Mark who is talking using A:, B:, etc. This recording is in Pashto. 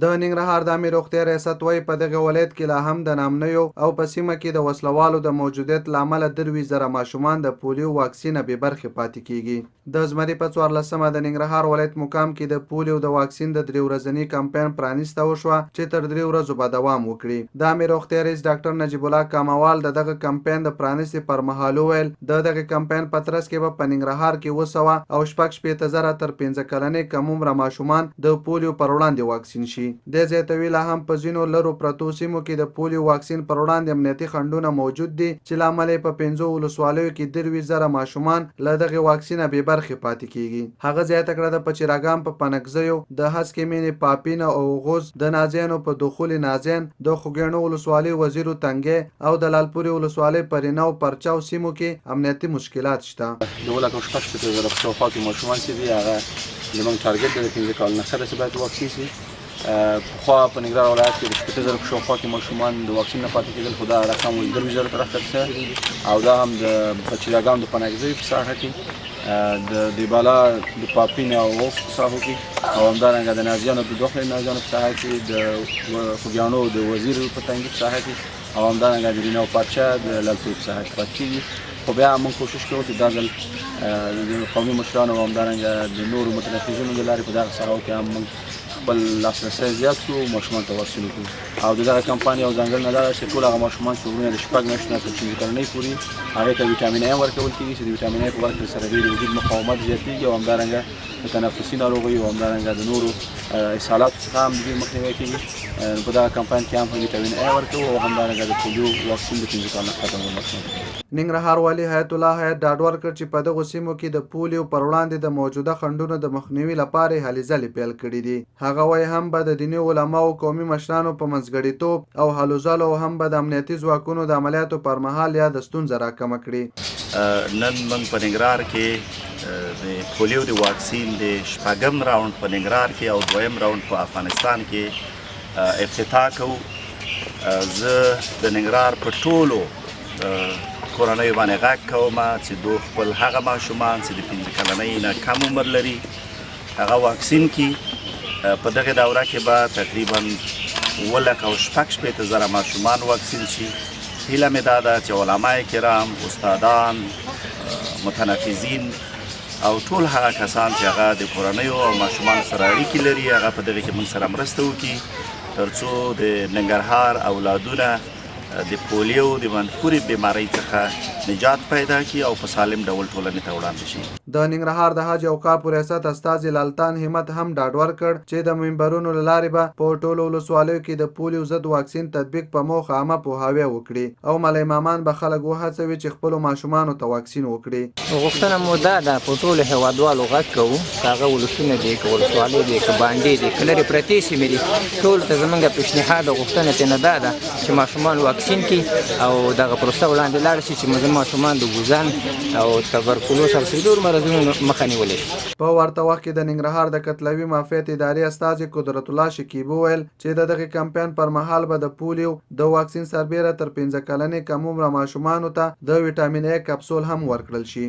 A: د ننګرهار د عامې روغتیا ریاست وایي په دغه ولایت کې لا هم د نامنیو او په سیمه کې د وسلوالو د موجودیت له امله 23,000 ماشومان د پولیو واکسین بې برخې پاتې کیږي. د زمري په 14مه د ننګرهار ولایت مقام کې د پولیو د واکسین د 3 ورځني کمپاین پرانیسته وشوه چې تر 3 ورځو به دوام وکړي. د عامې روغتیا رئیس ډاکټر نجیب الله کاموال د دغه کمپاین د پرانیستې پر مهال وویل د دغه کمپاین په ترڅ کې به په ننګرهار کې 200 او 6,000 تر 15 کلنې کم عمره ماشومان د پولیو پر وړاندې واکسین شي. د زیاتوي لا هم په ځینو لرو پرتو سیمو کې د پولیو واکسین پر وړاندې امنیتي خنډونه موجود دي چې له امله په 15 ولسوالیو کې 23,000 ماشومان له دغه واکسین بې برخې پاتې کیږي. هغه زیاته کړه د پچراګام په پنکزیو د هسکې مینې پاپین او غوز د نازیانو په دخول نازین د خوګیاڼو ولسوالۍ وزیرو تنګې او د لالپورې ولسوالۍ پرینو پرچاو سیمو کې امنیتي مشکلات شته.
B: د ولکه شپږ زره په شاوخوا کې ماشومان چې دي هغه زموږ ټارګټ دی 15 کال نه ښه چې باید واکسین شي. پخوا په ننګرهار ولایت کې د 15,000 په شاوخوا کې ماشومان د واکسین نه پاتې کېدل، خو دا رقم 23,000 ته راښکته شوی او دا هم د پچراګام د پنکزیو په ساحه کې د دیبالا د پاپین او غوز په ساحو کې او همدارنګه د نازیانو د دخل نازیانو په ساحه کې د خوګیاڼو د وزیر په تنګي په ساحه کې او همدارنګه د رینو پارچا د لالپورې په ساحه کې پاتې کېږي. خو بیا موږ کوشش کوو چې دا ځل د قومي مشرانو او همدارنګه د نورو متنفذینو د لارې په دغه ساحو کې هم موږ خپل لاسرسی زیات کړو، ماشومان ته واکسین وکړو او د دغه کمپاین یو ځانګړنه دا ده چې ټول هغه ماشومان چې عمرونه د 6 میاشتو نه تر 15 کلنۍ پورې هغې ته ویټامین ای ورکول کېږي چې د ویټامین ای په ورکړې سره د وجود مقاومت زیاتېږي او همدارنګه د تنفسي ناروغیو او همدارنګه د نورو اسهالاتو څخه هم د دې مخنیوی کېږي. په دغه کمپاین کې هم ویټامین ای ورکوو او همدارنګه د پولیو واکسین د 15 کال نه ختمول.
A: ننګرهار والي حیات الله حیات ډاډ ورکړ چې په دغو سیمو کې د پولیو پر وړاندې د موجوده خنډونو د مخنیوي لپاره هلې ځلې پیل کړي دي. هغه وایي هم به د دیني علماو قومي مشرانو په منځګړیتوب او هلو ځلو هم به د امنیتي ځواکونو د عملیاتو پر مهال یا د ستونزه راکمه کړي.
C: نن موږ په ننګرهار کې د پولیو د واکسین د 6م راوند په ننګرهار کې او 2م راوند په افغانستان کې افتتاح کوو. زه د ننګرهار په ټولو کورنیو باندې غږ کوم چې دوی خپل هغه ماشومان چې د 15 کلنۍ نه کم عمر لري هغه واکسین کړي. په دغه دوره کې به تقریبا 1,6,000 ماشومان واکسین شي. هیله مې دا ده چې علما کرام، استادان، متنفذین او ټول هغه کسان چې هغه د کورنیو او ماشومانو سره اړیکې لري هغه په دغه کې موږ سره مرسته وکړي ترڅو د ننګرهار اولادونه د پولیو د منفورې بیمارۍ څخه نجات پیدا کړي او په سالم ډول ټولنې ته وړاندې شي.
A: د ننګرهار د حج اوقافو ریاست استازي لالتان همت هم ډاډ ورکړ چې د منبرونو له لارې به په ټولو ولسوالیو کې د پولیو ضد واکسین تطبیق په موخه عامه پوهاوی وکړي او ملای مامان به خلک وهڅوي چې خپلو ماشومانو ته واکسین وکړي.
D: غوښتنه مو دا ده په ټولو هېوادوالو غږ کوو که هغه ولسونه دي که ولسوالۍ دي که بانډې دي که لرې پرتې سیمې دي ټولو ته زموږ پیشنهاد او غوښتنه ترېنه دا ده چې ماشومان واکسین کړي او دغه پروسه وړاندې لاړه شي چې زموږ ماشومان د ګوزن او تبرکلوز او سیدور مرضونو مخه نیولی شي.
A: په ورته وخت کې د ننګرهار د قتلوي معافیت ادارې استازي قدرت الله شکیبو ویل چې د دغه کمپاین پر مهال به د پولیو د واکسین سربیره تر 15 کلنې کم عمره ماشومانو ته د ویټامین ای کپسول هم ورکړل شي.